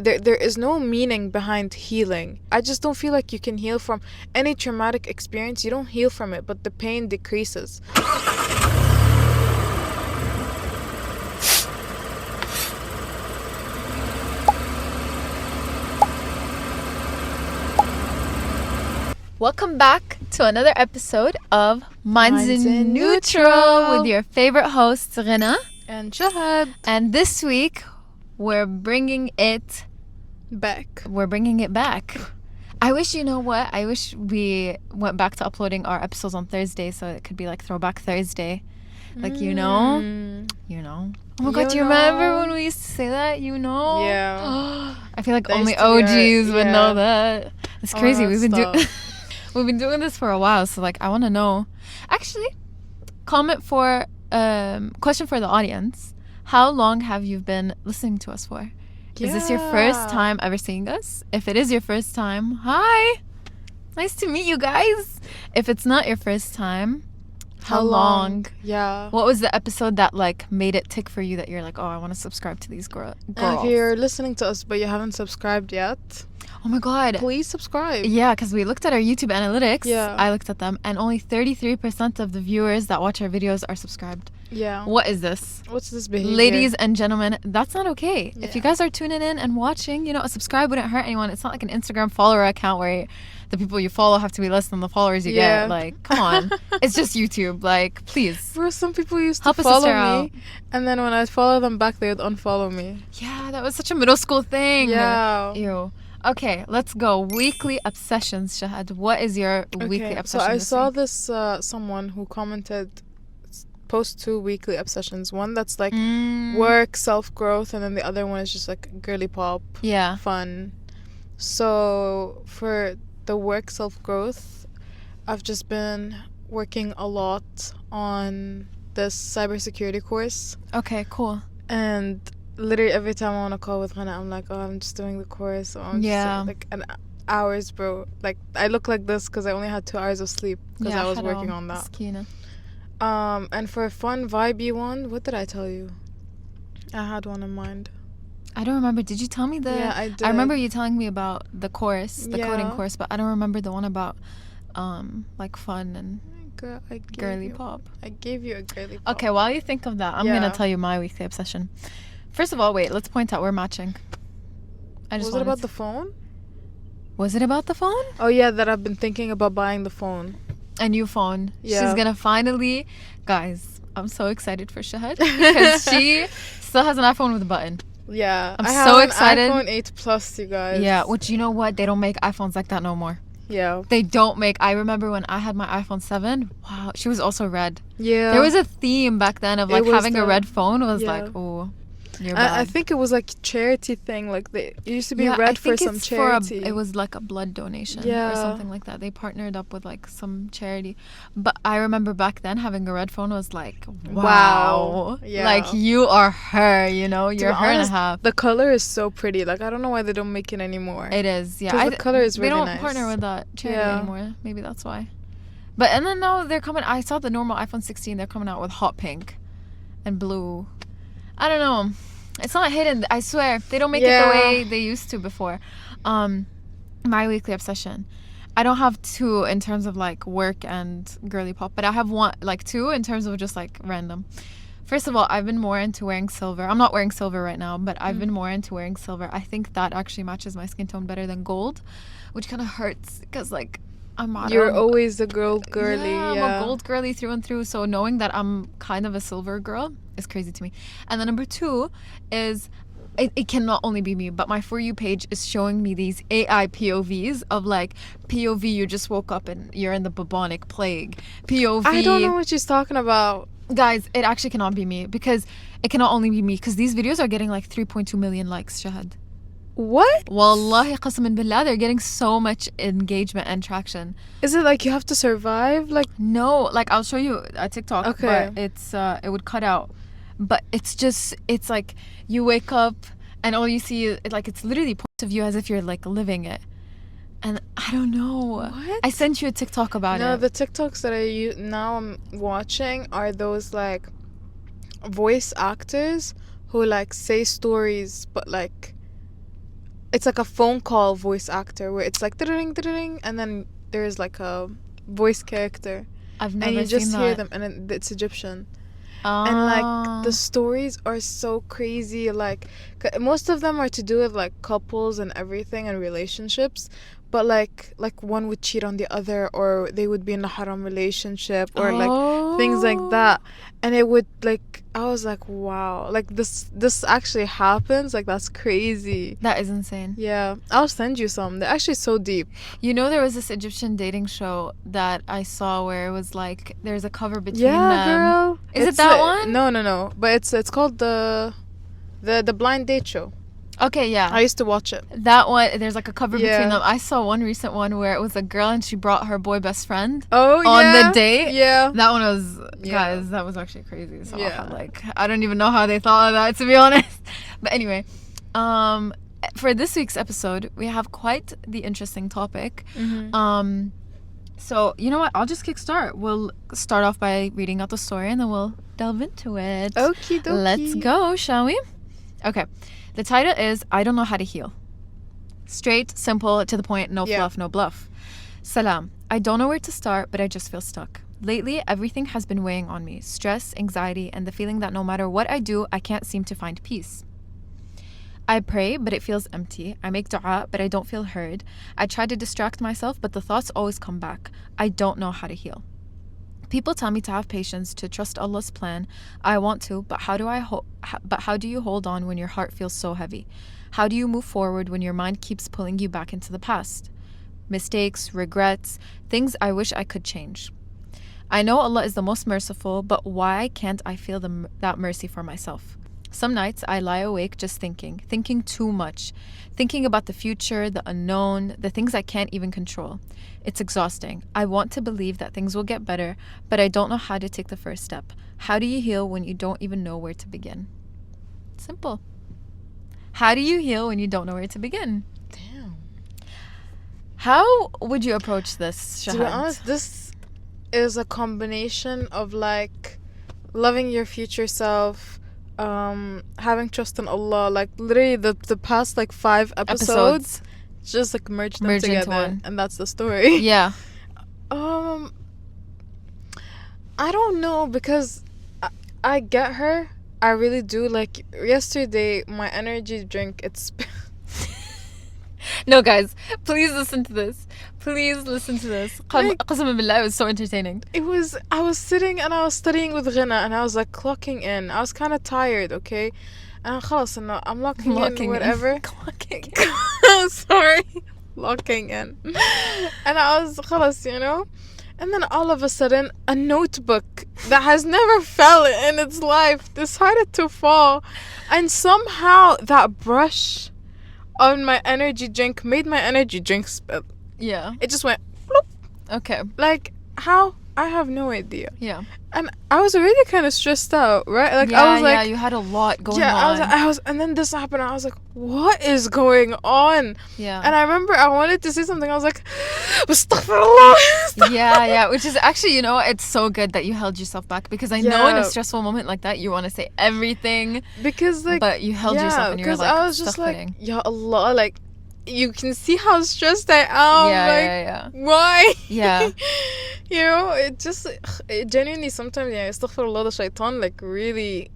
there is no meaning behind healing. I just don't feel like you can heal from any traumatic experience. You don't heal from it, but the pain decreases. Welcome back to another episode of Minds in Neutral with your favorite hosts, Rina and Shahad. And this week, we're bringing it back. I wish, you know what? I wish we went back to uploading our episodes on Thursday so it could be like Throwback Thursday. Like, you know. Oh my God, do you remember when we used to say that? You know? Yeah. I feel like only OGs would know that. It's crazy. We've been doing this for a while, so like I want to know. Actually, question for the audience. How long have you been listening to us for? Yeah. Is this your first time ever seeing us? If it is your first time, hi. Nice to meet you guys. If it's not your first time, how long? Yeah. What was the episode that like made it tick for you that you're like, oh, I want to subscribe to these girls? And if you're listening to us but you haven't subscribed yet, oh my God, please subscribe. Yeah, because we looked at our YouTube analytics. Yeah. I looked at them, and only 33% of the viewers that watch our videos are subscribed. Yeah. What is this? What's this behavior? Ladies and gentlemen, that's not okay. Yeah. If you guys are tuning in and watching, you know, a subscribe wouldn't hurt anyone. It's not like an Instagram follower account where the people you follow have to be less than the followers you get. Like, come on. It's just YouTube. Like, please. Bro, some people used to help follow me, out. And then when I follow them back, they would unfollow me. Yeah, that was such a middle school thing. Yeah. Ew. Okay, let's go. Weekly obsessions, Shahad. What is your weekly obsession? So I saw this someone who commented post 2 weekly obsessions. One that's like work, self-growth, and then the other one is just like girly pop. Yeah. Fun. So for the work self-growth, I've just been working a lot on this cybersecurity course. Okay, cool. And literally every time I'm on a call with Hannah, I'm like, oh, I'm just doing the course. Or I'm just like hours, bro. Like I look like this because I only had 2 hours of sleep because I was working on that. And for a fun vibey one, what did I tell you? I had one in mind. I don't remember. Did you tell me the? Yeah, I did. I remember you telling me about the course, the coding course, but I don't remember the one about like fun and girly pop. I gave you a girly pop. Okay, while you think of that, I'm gonna tell you my weekly obsession. First of all, wait, let's point out we're matching. Was it about the phone? Was it about the phone? Oh yeah, that I've been thinking about buying the phone. A new phone. Yeah. She's gonna finally, guys, I'm so excited for Shahad because she still has an iPhone with a button. Yeah. I'm so excited. iPhone 8 Plus, you guys. Yeah, which you know what? They don't make iPhones like that no more. Yeah. They don't make. I remember when I had my iPhone 7. Wow, she was also red. Yeah. There was a theme back then of like having a red phone was like, oh, you're bad. I think it was like charity thing. Like it used to be red for some charity. It was like a blood donation or something like that. They partnered up with like some charity. But I remember back then having a red phone was like, wow. Yeah. Like you are her, you know, you're her and a half. The color is so pretty. Like I don't know why they don't make it anymore. It is, yeah. The color is really nice. They don't partner with that charity anymore. Maybe that's why. But and then now they're coming. I saw the normal iPhone 16. They're coming out with hot pink and blue. I don't know. It's not hidden. I swear they don't make it the way they used to before. My weekly obsession. I don't have 2 in terms of like work and girly pop, but I have 2 in terms of just like random. First of all, I've been more into wearing silver. I'm not wearing silver right now, but I've been more into wearing silver. I think that actually matches my skin tone better than gold, which kind of hurts because like you're always a girly. I'm a gold girly through and through. So knowing that I'm kind of a silver girl is crazy to me. And then number 2 is it cannot only be me, but my For You page is showing me these AI POVs of like POV you just woke up and you're in the bubonic plague. POV I don't know what she's talking about. Guys, it actually cannot be me because it cannot only be me because these videos are getting like 3.2 million likes, Shahad. What? Wallahi qasman billah, they're getting so much engagement and traction. Is it like you have to survive? Like no, like I'll show you a TikTok. Okay. But it's it would cut out. But it's like you wake up and all you see is like it's literally point of view as if you're like living it. And I don't know. What? I sent you a TikTok about it. No, the TikToks that I'm watching are those like voice actors who like say stories but like it's like a phone call voice actor where it's like ding ding, and then there's like a voice character. I've never and you just seen hear that. them, and it's Egyptian. Oh. And like the stories are so crazy. Like most of them are to do with like couples and everything and relationships, but like one would cheat on the other, or they would be in a haram relationship, or like things like that. And it would like, I was like, wow, like this actually happens. Like that's crazy. That is insane. Yeah, I'll send you some. They're actually so deep. You know, there was this Egyptian dating show that I saw where it was like there's a cover between them. Girl. Is it that one? No. But it's called the blind date show. Okay, yeah. I used to watch it. That one, there's like a cover between them. I saw one recent one where it was a girl and she brought her boy best friend on the date. Yeah. That one was, guys, that was actually crazy. So like, I don't even know how they thought of that, to be honest. But anyway, for this week's episode, we have quite the interesting topic. Mm-hmm. So, you know what? I'll just kickstart. We'll start off by reading out the story and then we'll delve into it. Okie dokie. Let's go, shall we? Okay. The title is I Don't Know How to Heal. Straight, simple, to the point, no fluff, no bluff. Salam. I don't know where to start, but I just feel stuck. Lately, everything has been weighing on me. Stress, anxiety, and the feeling that no matter what I do, I can't seem to find peace. I pray, but it feels empty. I make dua, but I don't feel heard. I try to distract myself, but the thoughts always come back. I don't know how to heal. People tell me to have patience, to trust Allah's plan. I want to, but how do you hold on when your heart feels so heavy? How do you move forward when your mind keeps pulling you back into the past? Mistakes, regrets, things I wish I could change. I know Allah is the most merciful, but why can't I feel that mercy for myself? Some nights I lie awake just thinking too much, thinking about the future, the unknown, the things I can't even control. It's exhausting. I want to believe that things will get better, but I don't know how to take the first step. How do you heal when you don't even know where to begin? Simple. How do you heal when you don't know where to begin? Damn. How would you approach this, Shahad? To be honest, this is a combination of like loving your future self, having trust in Allah, like literally the past like 5 episodes just like merge them together into one. And that's the story. Yeah. I don't know, because I get her. I really do. Like yesterday, my energy drink, it's no, guys, please listen to this. Please listen to this. Qasam billah, it was so entertaining. I was sitting and I was studying with Ghina, and I was like clocking in. I was kind of tired, okay? And I'm locking in, whatever. Clocking. Sorry. Locking in. And I was khalas, you know? And then all of a sudden, a notebook that has never fell in its life decided to fall. And somehow that brush on my energy drink made my energy drink spill. Yeah. It just went bloop. Okay. Like, how? I have no idea. Yeah. And I was already kind of stressed out, right? Like, yeah, I was like... Yeah, you had a lot going on. I was... And then this happened, and I was like, what is going on? Yeah. And I remember I wanted to say something. I was like, astaghfirullah. Yeah. Which is actually, you know, it's so good that you held yourself back, because I know in a stressful moment like that, you want to say everything. Because, like... But you held yourself, and you were like, I was just like, ya Allah, like... You can see how stressed I am. Yeah. Why? Yeah. You know, it genuinely sometimes, astaghfirullah, the shaitan, like, really,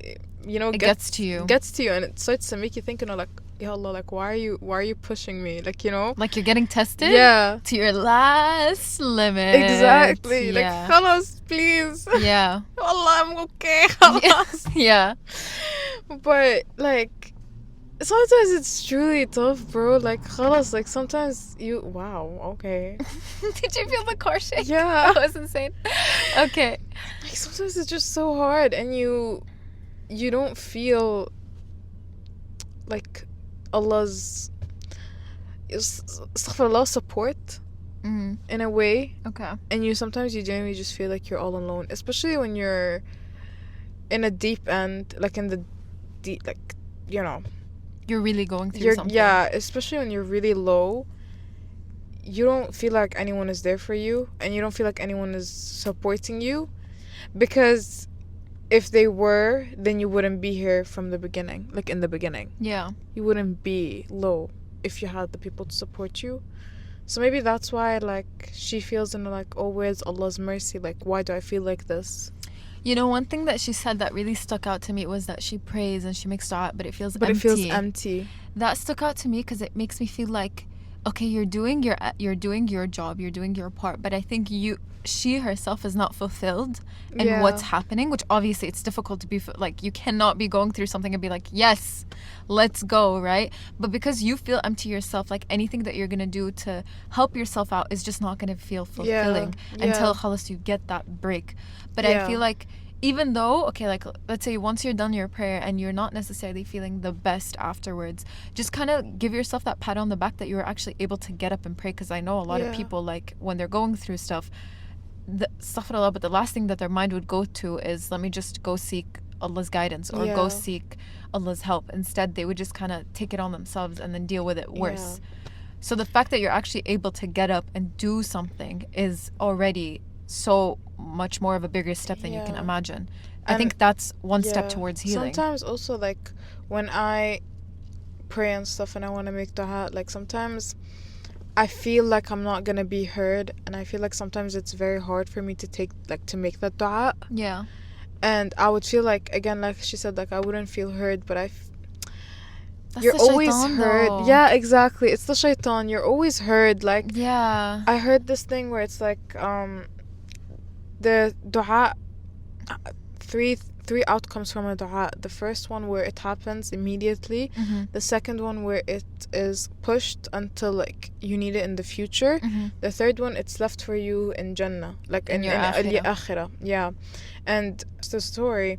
you know, gets to you, and it starts to make you think, you know, like, ya Allah, like, why are you pushing me, like, you know, like you're getting tested, to your last limit. Exactly. Like, khalas, please. Yeah. Allah, I'm okay. Khalas. Yeah. But like, sometimes it's truly tough, bro. Like, khalas, like sometimes wow, okay. Did you feel the car shake? Yeah. That was insane. Okay. Like, sometimes it's just so hard, and you don't feel like Allah's support in a way. Okay. And sometimes you genuinely just feel like you're all alone, especially when you're in a deep end, like in the deep, like, you know, you're really going through something. Yeah, especially when you're really low, you don't feel like anyone is there for you, and you don't feel like anyone is supporting you, because if they were, then you wouldn't be here from the beginning, like in the beginning. Yeah. You wouldn't be low. if you had the people to support you. So maybe that's why, like, she feels in like, oh, where's Allah's mercy? Like, why do I feel like this? You know, one thing that she said that really stuck out to me was that she prays and she makes dua, but it feels empty. But it feels empty. That stuck out to me because it makes me feel like, okay, you're doing your job, you're doing your part, but I think she herself is not fulfilled in what's happening, which obviously it's difficult to be like, you cannot be going through something and be like, yes, let's go, right? But because you feel empty yourself, like anything that you're gonna do to help yourself out is just not gonna feel fulfilling until khalas you get that break. But I feel like, even though, okay, like, let's say once you're done your prayer and you're not necessarily feeling the best afterwards, just kind of give yourself that pat on the back that you were actually able to get up and pray. Because I know a lot of people, like, when they're going through stuff, astaghfirullah, but the last thing that their mind would go to is, let me just go seek Allah's guidance or go seek Allah's help. Instead, they would just kind of take it on themselves and then deal with it worse. So the fact that you're actually able to get up and do something is already so much more of a bigger step than you can imagine. I think that's one step towards healing. Sometimes also, like, when I pray and stuff and I want to make dua, like, sometimes I feel like I'm not gonna be heard, and I feel like sometimes it's very hard for me to make that dua. Yeah. And I would feel like, again, like she said, like, I wouldn't feel heard, but That's you're always shaitan, heard. though. Yeah, exactly. It's the shaitan. You're always heard. Like, yeah. I heard this thing where it's like, the dua, three outcomes from a dua. The first one where it happens immediately. The second one where it is pushed until, like, you need it in the future. The third one, it's left for you in Jannah, like in your akhirah. Yeah. And it's a story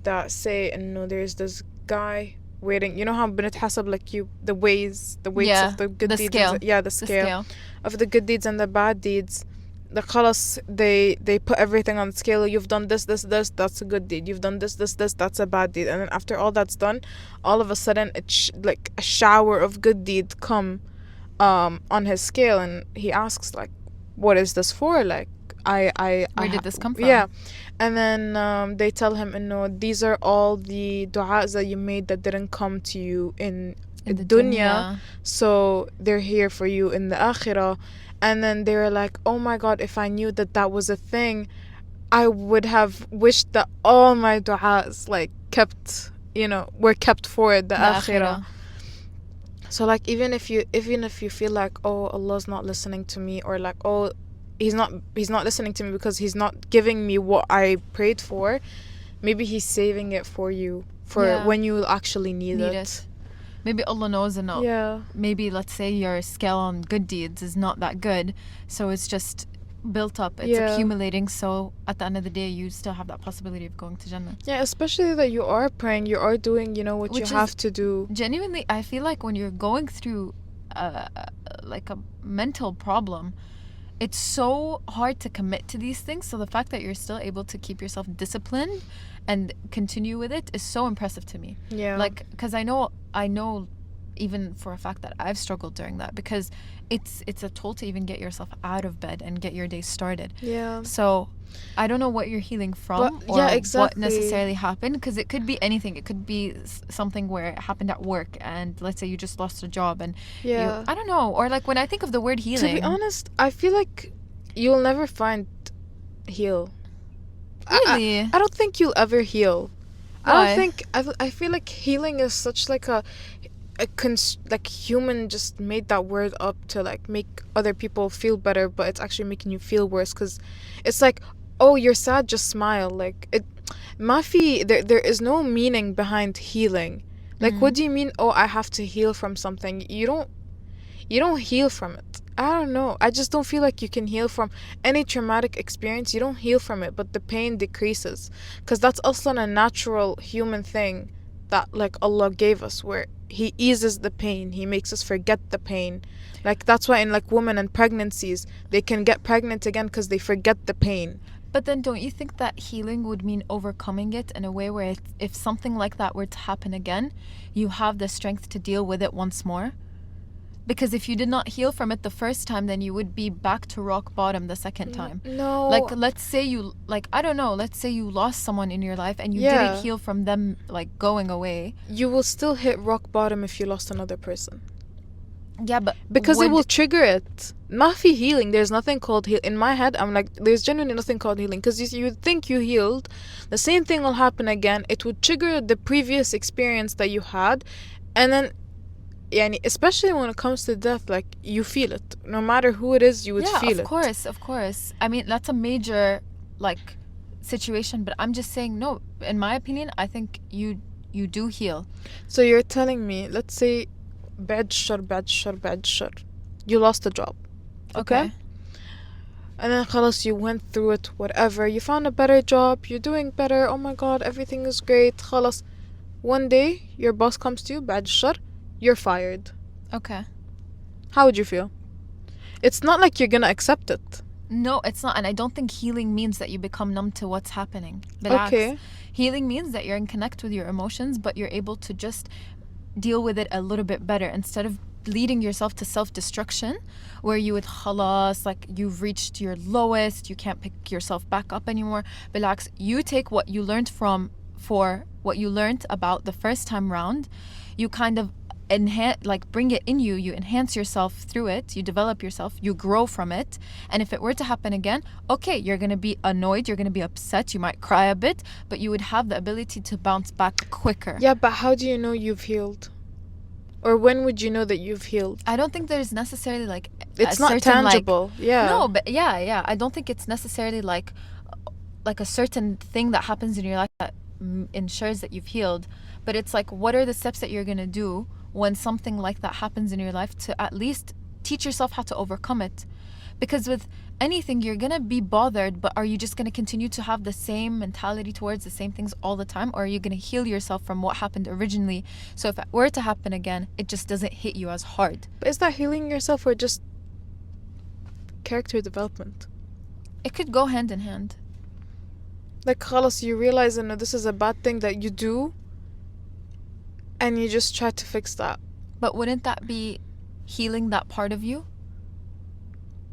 that say, there's this guy waiting. You know how بنتحسب, like, the weights of the good deeds. Scale. The scale of the good deeds and the bad deeds. The khalas, they put everything on the scale. You've done this, that's a good deed. You've done this, that's a bad deed. And then after all that's done, all of a sudden it's like a shower of good deeds come on his scale, and he asks, like, what is this for? Like, where did this come from? Yeah. And then they tell him, these are all the du'as that you made that didn't come to you in the dunya, so they're here for you in the akhirah. And then they were like, oh my God, if I knew that was a thing, I would have wished that all my du'as, like, were kept for the akhirah. So, like, even if you feel like, oh, Allah's not listening to me, or like, oh, he's not listening to me because he's not giving me what I prayed for, maybe he's saving it for you for when you actually need it. Maybe Allah knows enough. Yeah. Maybe, let's say, your scale on good deeds is not that good, so it's just built up. It's accumulating, so at the end of the day, you still have that possibility of going to Jannah. Yeah, especially that you are praying, you are doing, what you have to do. Genuinely, I feel like when you're going through like a mental problem, it's so hard to commit to these things. So the fact that you're still able to keep yourself disciplined and continue with it is so impressive to me. Yeah. Like, because I know even for a fact that I've struggled during that, because it's a toll to even get yourself out of bed and get your day started. Yeah. So I don't know what you're healing from, or what necessarily happened, because it could be anything. It could be something where it happened at work, and let's say you just lost a job, and I don't know. Or like, when I think of the word healing, to be honest, I feel like you'll never find heal. Really? I don't think you'll ever heal. Why? I feel like healing is such like like human just made that word up to, like, make other people feel better, but it's actually making you feel worse, because it's like, oh, you're sad, just smile. Like, there is no meaning behind healing. Like, what do you mean, oh, I have to heal from something? You don't heal from it. I don't know. I just don't feel like you can heal from any traumatic experience. You don't heal from it, but the pain decreases, because that's also a natural human thing that, like, Allah gave us, where He eases the pain. He makes us forget the pain. Like, that's why in, like, women and pregnancies, they can get pregnant again because they forget the pain. But then don't you think that healing would mean overcoming it in a way where if something like that were to happen again, you have the strength to deal with it once more? Because if you did not heal from it the first time, then you would be back to rock bottom the second time. No. Like, let's say let's say you lost someone in your life and you didn't heal from them, like, going away. You will still hit rock bottom if you lost another person. Yeah, but because it will trigger it. ما في healing. There's nothing called heal. In my head, I'm like, there's genuinely nothing called healing. Because you think you healed, the same thing will happen again. It would trigger the previous experience that you had, and then, yani, especially when it comes to death, like, you feel it. No matter who it is, you would feel it. Yeah, of course. I mean, that's a major, like, situation. But I'm just saying, no. In my opinion, I think you do heal. So you're telling me, let's say, بعد الشر, you lost a job. Okay? And then خلاص, you went through it, whatever. You found a better job. You're doing better. Oh my God, everything is great. خلاص. One day, your boss comes to you, بعد الشر, you're fired. Okay. How would you feel? It's not like you're gonna accept it. No, it's not. And I don't think healing means that you become numb to what's happening. Okay. Healing means that you're in connect with your emotions, but you're able to just deal with it a little bit better instead of leading yourself to self-destruction, where you would khalas, like, you've reached your lowest, you can't pick yourself back up anymore. Relax. You take what you learned for what you learned about the first time round, you kind of bring it in you, you enhance yourself through it, you develop yourself, you grow from it. And if it were to happen again, okay, you're going to be annoyed, you're going to be upset, you might cry a bit, but you would have the ability to bounce back quicker. Yeah, but how do you know you've healed? Or when would you know that you've healed? I don't think there's necessarily like it's not certain, tangible. Like, yeah. No, but yeah. I don't think it's necessarily like a certain thing that happens in your life that ensures that you've healed. But it's like, what are the steps that you're going to do when something like that happens in your life to at least teach yourself how to overcome it? Because with anything, you're going to be bothered, but are you just going to continue to have the same mentality towards the same things all the time? Or are you going to heal yourself from what happened originally? So if it were to happen again, it just doesn't hit you as hard. But is that healing yourself or just character development? It could go hand in hand. Like, khalas, you realize that this is a bad thing that you do, and you just try to fix that. But wouldn't that be healing that part of you?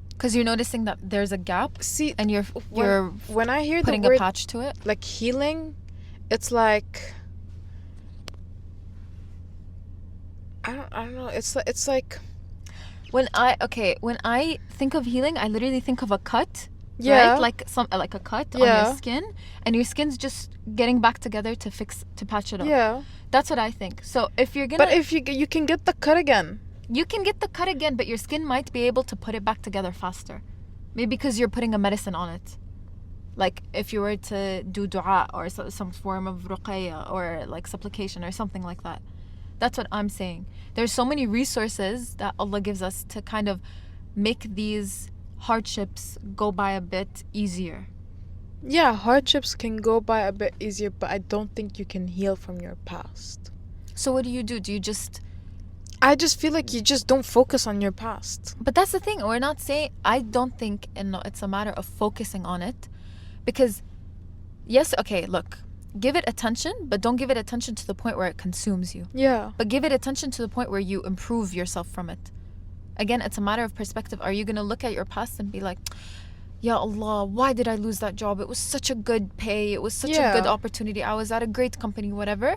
Because you're noticing that there's a gap. See, and you're when I hear putting the word, a patch to it, like healing, it's like, I don't know. It's like when I think of healing, I literally think of a cut. Yeah. Right? Like a cut on your skin, and your skin's just getting back together to patch it up. Yeah. That's what I think. So if you're gonna, but if you can get the cut again. You can get the cut again, but your skin might be able to put it back together faster. Maybe because you're putting a medicine on it. Like if you were to do dua or some form of ruqayya or like supplication or something like that. That's what I'm saying. There's so many resources that Allah gives us to kind of make these hardships go by a bit easier. Yeah, hardships can go by a bit easier, but I don't think you can heal from your past. So what do? Do you just... I just feel like you just don't focus on your past. But that's the thing. We're not saying... I don't think it's a matter of focusing on it. Because, yes, okay, look. Give it attention, but don't give it attention to the point where it consumes you. Yeah. But give it attention to the point where you improve yourself from it. Again, it's a matter of perspective. Are you going to look at your past and be like, Ya Allah, why did I lose that job? It was such a good pay. It was such a good opportunity. I was at a great company, whatever.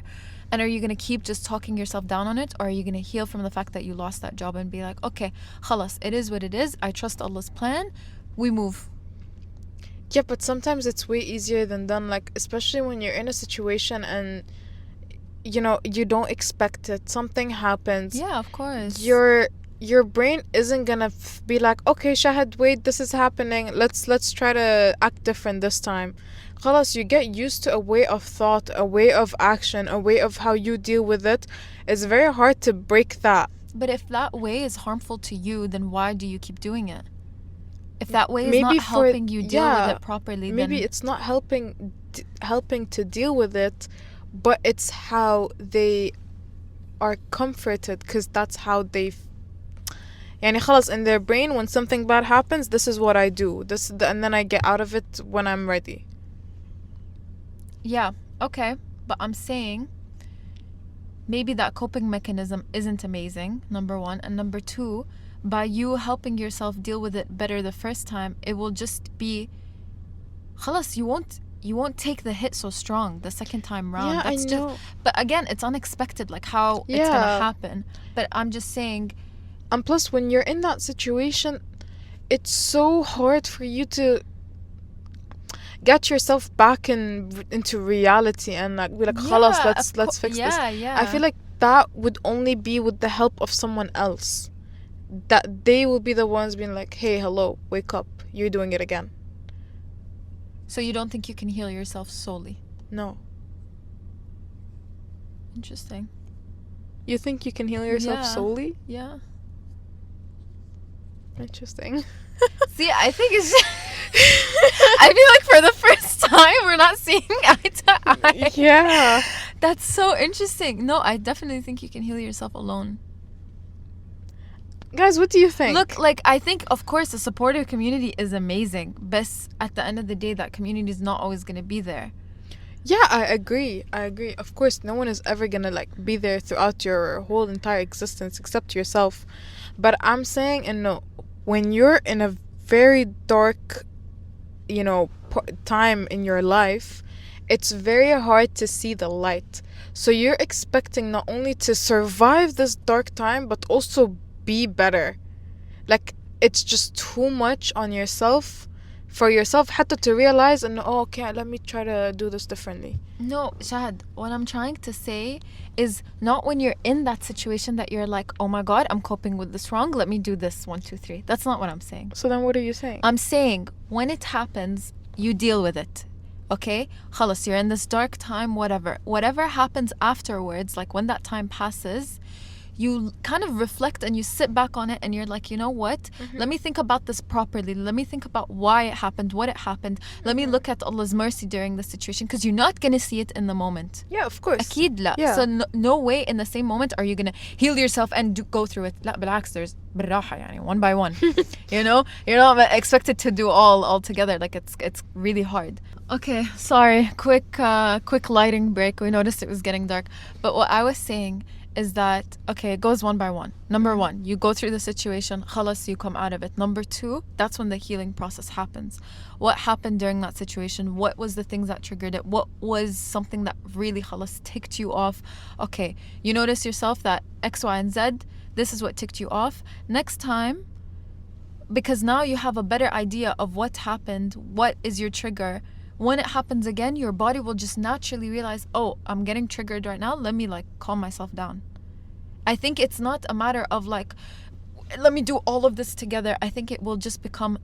And are you going to keep just talking yourself down on it? Or are you going to heal from the fact that you lost that job and be like, okay, khalas, it is what it is. I trust Allah's plan. We move. Yeah, but sometimes it's way easier than done. Like, especially when you're in a situation and, you don't expect it. Something happens. Yeah, of course. Your brain isn't gonna be like, okay, Shahad, wait, this is happening. Let's try to act different this time. Khalas, you get used to a way of thought, a way of action, a way of how you deal with it. It's very hard to break that. But if that way is harmful to you, then why do you keep doing it? If that way is maybe not helping you deal with it properly, maybe then... it's not helping to deal with it, but it's how they are comforted, because that's how they يعني خلاص, in their brain, when something bad happens, this is what I do. And then I get out of it when I'm ready. Yeah, okay. But I'm saying maybe that coping mechanism isn't amazing, number one. And number two, by you helping yourself deal with it better the first time, it will just be خلاص, you won't take the hit so strong the second time round. Yeah, That's I know. But again, it's unexpected, like how it's gonna happen. But I'm just saying, And plus, when you're in that situation, it's so hard for you to get yourself back into reality and like be like, "Khalas, let's fix this." I feel like that would only be with the help of someone else. That they will be the ones being like, "Hey, hello, wake up. You're doing it again." So you don't think you can heal yourself solely? No. Interesting. You think you can heal yourself solely? Yeah. Interesting. See, I think it's I feel like for the first time we're not seeing eye to eye. Yeah. That's so interesting. No, I definitely think you can heal yourself alone. Guys, what do you think? Look, like, I think, of course, the supportive community is amazing. But at the end of the day, that community is not always going to be there. Yeah, I agree. Of course, no one is ever going to, like, be there throughout your whole entire existence except yourself. But I'm saying, and no, when you're in a very dark, time in your life, it's very hard to see the light. So you're expecting not only to survive this dark time, but also be better. Like, it's just too much on yourself, for yourself حتى to realize and okay, let me try to do this differently. No, Shahad, what I'm trying to say is not when you're in that situation that you're like, oh my god, I'm coping with this wrong, let me do this 1 2 3. That's not what I'm saying. So then what are you saying? I'm saying when it happens, you deal with it. Okay? Khalas, you're in this dark time, whatever happens afterwards, like when that time passes, you kind of reflect and you sit back on it and you're like, you know what? Let me think about this properly. Let me think about why it happened, what it happened. Let me look at Allah's mercy during the situation, because you're not going to see it in the moment. Yeah, of course. أكيد لا. Yeah. So no way in the same moment are you going to heal yourself and go through it. لا بالعكس, there's بالراحة يعني, one by one. You know? You're not expected to do all together. Like it's really hard. Okay, sorry. Quick lighting break. We noticed it was getting dark. But what I was saying is that, okay, it goes one by one. Number one, you go through the situation, khalas, you come out of it. Number two, that's when the healing process happens. What happened during that situation? What was the things that triggered it? What was something that really, khalas, ticked you off? Okay, you notice yourself that X, Y, and Z, this is what ticked you off. Next time, because now you have a better idea of what happened, what is your trigger. When it happens again, your body will just naturally realize, oh, I'm getting triggered right now. Let me calm myself down. I think it's not a matter of let me do all of this together. I think it will just become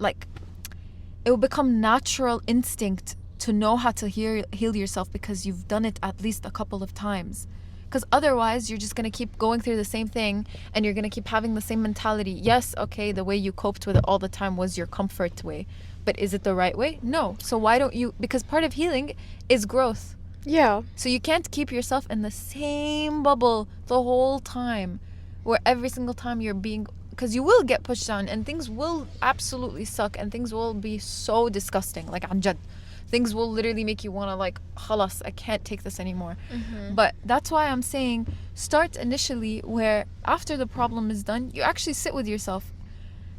it will become natural instinct to know how to heal yourself because you've done it at least a couple of times. Because otherwise, you're just going to keep going through the same thing and you're going to keep having the same mentality. Yes, okay, the way you coped with it all the time was your comfort way. But is it the right way? No. So why don't you... Because part of healing is growth. Yeah. So you can't keep yourself in the same bubble the whole time. Where every single time you're being... Because you will get pushed down and things will absolutely suck and things will be so disgusting. Like, anjad. Things will literally make you want to khalas, I can't take this anymore. But that's why I'm saying start initially where after the problem is done, you actually sit with yourself.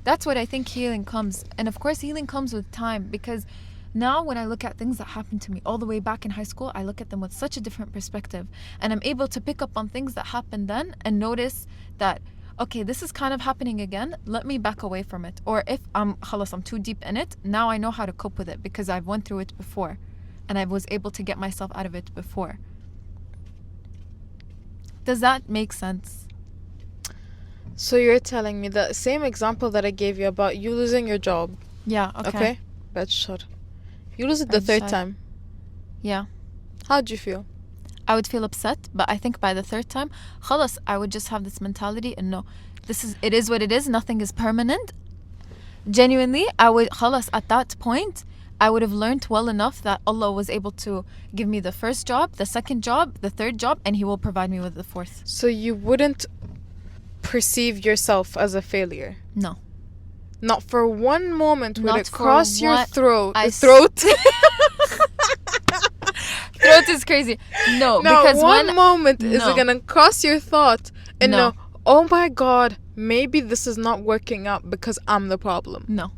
That's what I think healing comes. And of course, healing comes with time because now when I look at things that happened to me all the way back in high school, I look at them with such a different perspective. And I'm able to pick up on things that happened then and notice that, okay, this is kind of happening again. Let me back away from it. Or if I'm too deep in it, now I know how to cope with it because I've went through it before. And I was able to get myself out of it before. Does that make sense? So you're telling me the same example that I gave you about you losing your job. Yeah, okay. Okay? You lose it the third time. Yeah. How'd you feel? I would feel upset, but I think by the third time, khalas, I would just have this mentality and no, it is what it is, nothing is permanent. Genuinely, I would, khalas, at that point, I would have learned well enough that Allah was able to give me the first job, the second job, the third job, and He will provide me with the fourth. So you wouldn't perceive yourself as a failure? No. Not for one moment would it cross your throat. Throat is crazy. No, because one moment is it gonna cross your thought and no, oh my god, maybe this is not working out because I'm the problem. No.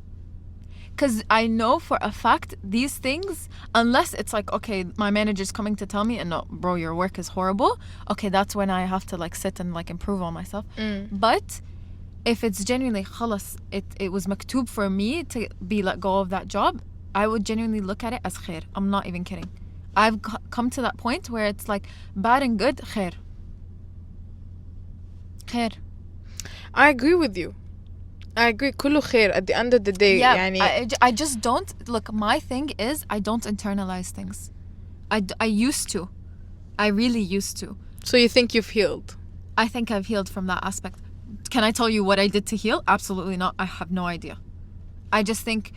Because I know for a fact these things, unless it's okay, my manager's coming to tell me, and no, bro, your work is horrible. Okay, that's when I have to sit and improve on myself. But if it's genuinely خلص, it was maktub for me to be let go of that job, I would genuinely look at it as khair. I'm not even kidding. I've come to that point where it's like bad and good, khair. Khair. I agree with you. I agree. كله خير at the end of the day. Yeah, يعني I just don't. Look, my thing is I don't internalize things. I used to. I really used to. So you think you've healed? I think I've healed from that aspect. Can I tell you what I did to heal? Absolutely not. I have no idea. I just think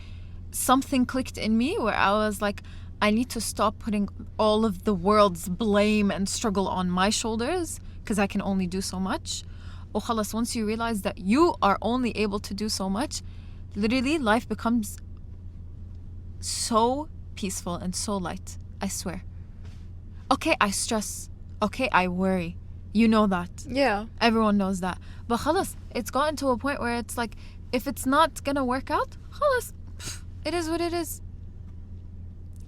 something clicked in me where I was like, I need to stop putting all of the world's blame and struggle on my shoulders because I can only do so much. وخلص, once you realize that you are only able to do so much, literally life becomes so peaceful and so light. I swear. Okay, I stress. Okay, I worry. You know that. Yeah. Everyone knows that. But خلص, it's gotten to a point where it's like, if it's not gonna work out, خلص, it is what it is.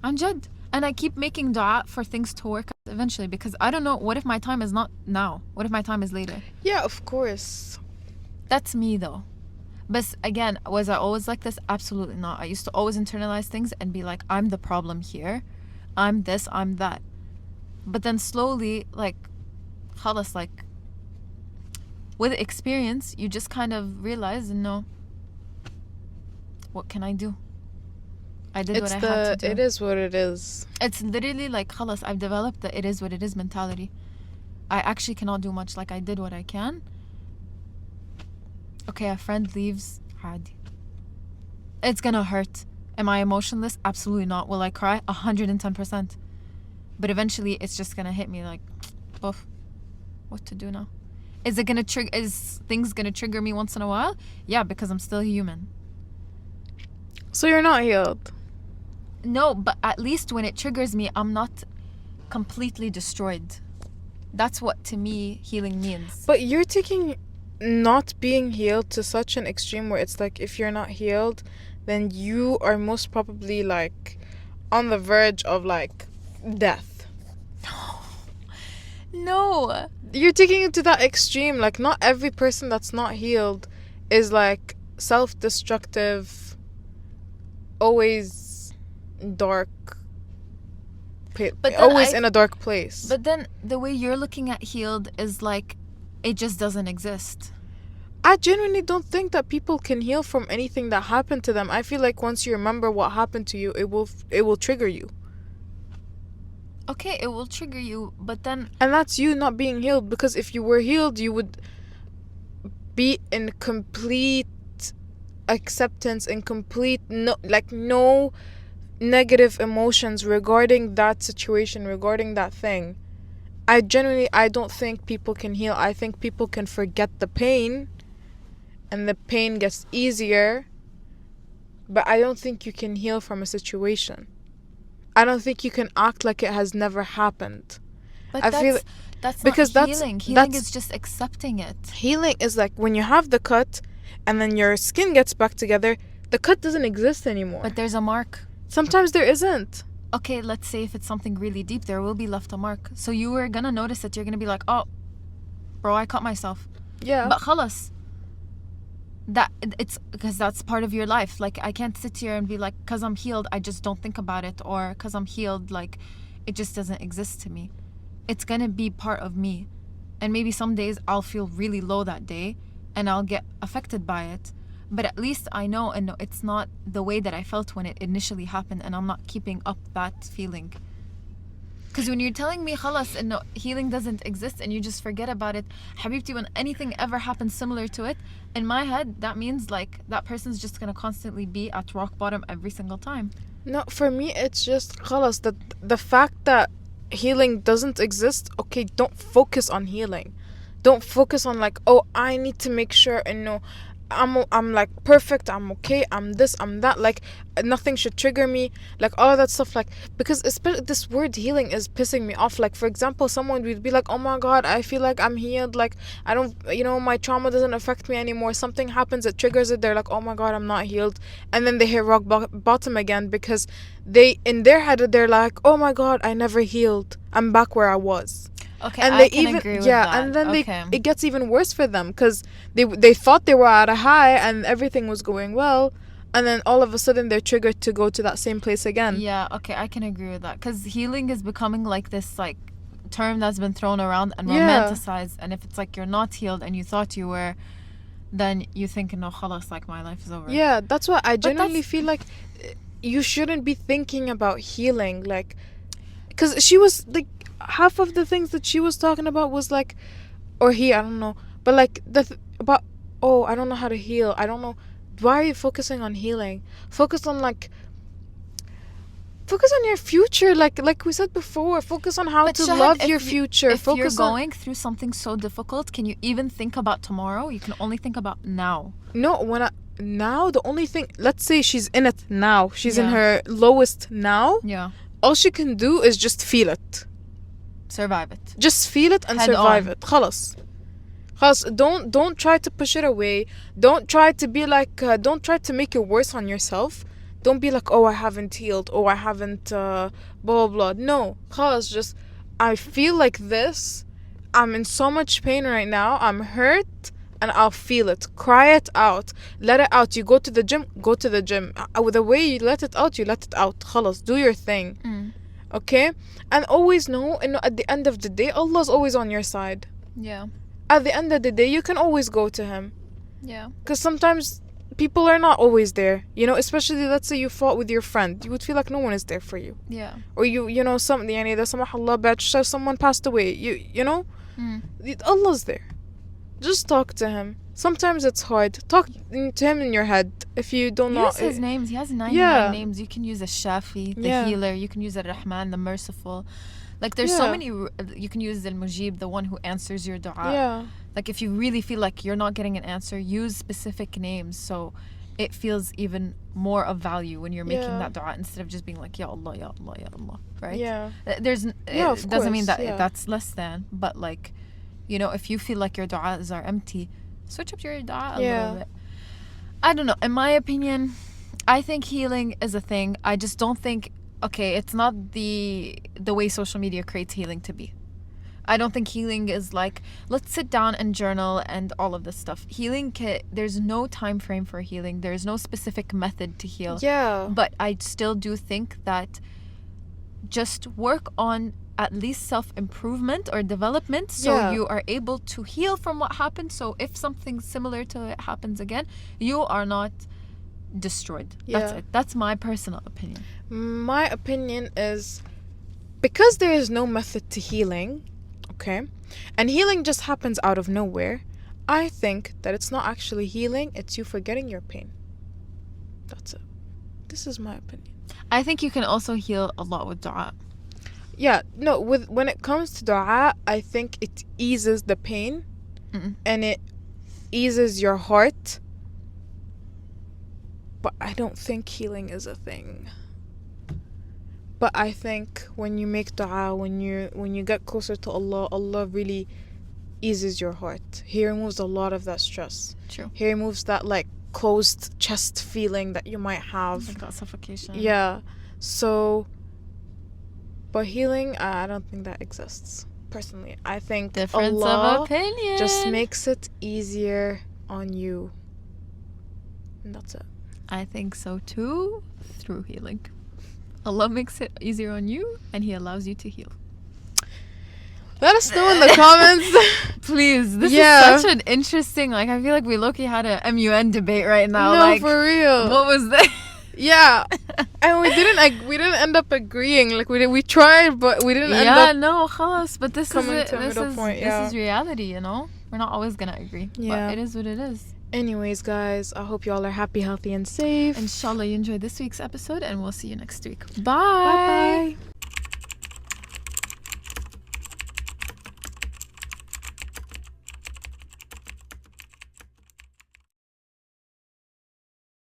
عن جد. And I keep making dua for things to work out eventually, because I don't know, what if my time is not now? What if my time is later? Yeah, of course. That's me though. But again, was I always like this? Absolutely not. I used to always internalize things and be like, I'm the problem here. I'm this, I'm that. But then slowly, like, خلاص, like, with experience, you just kind of realize, no, what can I do? I did what I had to do. It is what it is. It's literally like, خلاص, I've developed the it is what it is mentality. I actually cannot do much. Like, I did what I can. Okay, a friend leaves. عادي. It's gonna hurt. Am I emotionless? Absolutely not. Will I cry? 110%. But eventually, it's just gonna hit me like, oof, what to do now? Is things gonna trigger me once in a while? Yeah, because I'm still human. So you're not healed? No, but at least when it triggers me, I'm not completely destroyed. That's what, to me, healing means. But you're taking not being healed to such an extreme where it's like, if you're not healed, then you are most probably like on the verge of like death. No. You're taking it to that extreme. Like, not every person that's not healed is like self-destructive, always dark, always in a dark place. But then the way you're looking at healed is like, it just doesn't exist. I genuinely don't think that people can heal from anything that happened to them. I feel like once you remember what happened to you, it will trigger you. Okay, it will trigger you, but then... And that's you not being healed, because if you were healed, you would be in complete acceptance and complete no negative emotions regarding that situation, regarding that thing. I don't think people can heal. I think people can forget the pain and the pain gets easier, but I don't think you can heal from a situation. I don't think you can act like it has never happened. But that's because not healing. Healing is just accepting it. Healing is like when you have the cut and then your skin gets back together, the cut doesn't exist anymore. But there's a mark. Sometimes there isn't. Okay, let's say if it's something really deep, there will be left a mark. So you were gonna notice it. You're gonna be like, oh, bro, I cut myself. Yeah. But خلاص. It's because that's part of your life. Like, I can't sit here and be like, because I'm healed, I just don't think about it, or because I'm healed, like, it just doesn't exist to me. It's gonna be part of me, and maybe some days I'll feel really low that day and I'll get affected by it, but at least I know and it's not the way that I felt when it initially happened, and I'm not keeping up that feeling. Because when you're telling me خلاص and healing doesn't exist and you just forget about it, حبيبتي, when anything ever happens similar to it, in my head that means like that person's just gonna constantly be at rock bottom every single time. No, for me it's just خلاص, that the fact that healing doesn't exist. Okay, don't focus on healing. Don't focus on like, oh, I need to make sure and no, I'm like perfect, I'm okay, I'm this, I'm that, like nothing should trigger me, like all of that stuff, like, because especially this word healing is pissing me off. Like, for example, someone would be like, oh my god, I feel like I'm healed, like I don't, my trauma doesn't affect me anymore. Something happens, it triggers it, they're like, oh my god, I'm not healed, and then they hit rock bottom again because they, in their head, they're like, oh my god, I never healed, I'm back where I was. Okay, and I can agree with that. And then it gets even worse for them because they thought they were at a high and everything was going well, and then all of a sudden they're triggered to go to that same place again. Yeah, okay, I can agree with that because healing is becoming like this like term that's been thrown around and romanticized, and if it's like you're not healed and you thought you were, then you think, no, khalas, like my life is over. Yeah, that's why I genuinely feel like you shouldn't be thinking about healing, like, because she was like, half of the things that she was talking about was like, or he, I don't know, but like about, oh, I don't know how to heal, I don't know. Why are you focusing on healing? Focus on your future, like we said before. Focus on how to love your future. If you're going through something so difficult, can you even think about tomorrow? You can only think about now. No, now the only thing, let's say she's in it now, she's in her lowest now. Yeah. All she can do is just feel it. Survive it. Just feel it and survive it. خلاص. Don't try to push it away. Don't try to be like, don't try to make it worse on yourself. Don't be like, oh, I haven't healed. Oh, I haven't blah, blah, blah. No. خلاص, just, I feel like this. I'm in so much pain right now. I'm hurt. And I'll feel it. Cry it out. Let it out. You go to the gym. Go to the gym. With the way you let it out, you let it out. خلاص. Do your thing. Okay? And always know, at the end of the day, Allah's always on your side. Yeah. At the end of the day, you can always go to Him. Yeah. Because sometimes people are not always there. You know, especially, let's say you fought with your friend. You would feel like no one is there for you. Yeah. Or you know, something, يعني إذا سمح الله بعد someone passed away. You know? Allah's there. Just talk to Him. Sometimes it's hard. Talk to Him in your head. If you don't know. Use His names. He has 99 names. You can use the Shafi, the healer. You can use the Rahman, the merciful. Like, there's so many. You can use the Mujib, the one who answers your dua. Yeah. Like, if you really feel like you're not getting an answer, use specific names so it feels even more of value when you're making that dua instead of just being like, Ya Allah, Ya Allah, Ya Allah. Right? Yeah. It doesn't mean that that's less than, but like, you know, if you feel like your du'as are empty, switch up your du'a a little bit. I don't know. In my opinion, I think healing is a thing. I just don't think, okay, it's not the way social media creates healing to be. I don't think healing is like, let's sit down and journal and all of this stuff. Healing, there's no time frame for healing. There's no specific method to heal. Yeah. But I still do think that just work on at least self-improvement or development so you are able to heal from what happened. So if something similar to it happens again, you are not destroyed. That's it. That's my personal opinion. My opinion is, because there is no method to healing, okay, and healing just happens out of nowhere, I think that it's not actually healing, it's you forgetting your pain. That's it. This is my opinion. I think you can also heal a lot with dua. Yeah, no, when it comes to dua, I think it eases the pain and it eases your heart. But I don't think healing is a thing. But I think when you make dua, when you get closer to Allah, Allah really eases your heart. He removes a lot of that stress. True. He removes that like closed chest feeling that you might have. Like that suffocation. Yeah. So, but healing, I don't think that exists. Personally, I think difference Allah of opinion just makes it easier on you. And that's it. I think so too, through healing. Allah makes it easier on you and He allows you to heal. Let us know in the comments. Please. This is such an interesting, like, I feel like we low-key had a MUN debate right now. No, like, for real. What was that? Yeah. And we didn't end up agreeing. Like, we tried, but we didn't end up. Yeah, no, khalas. But this is this is reality, you know? We're not always gonna agree. Yeah. But it is what it is. Anyways, guys, I hope y'all are happy, healthy, and safe. Inshallah, you enjoyed this week's episode, and we'll see you next week. Bye. Bye-bye.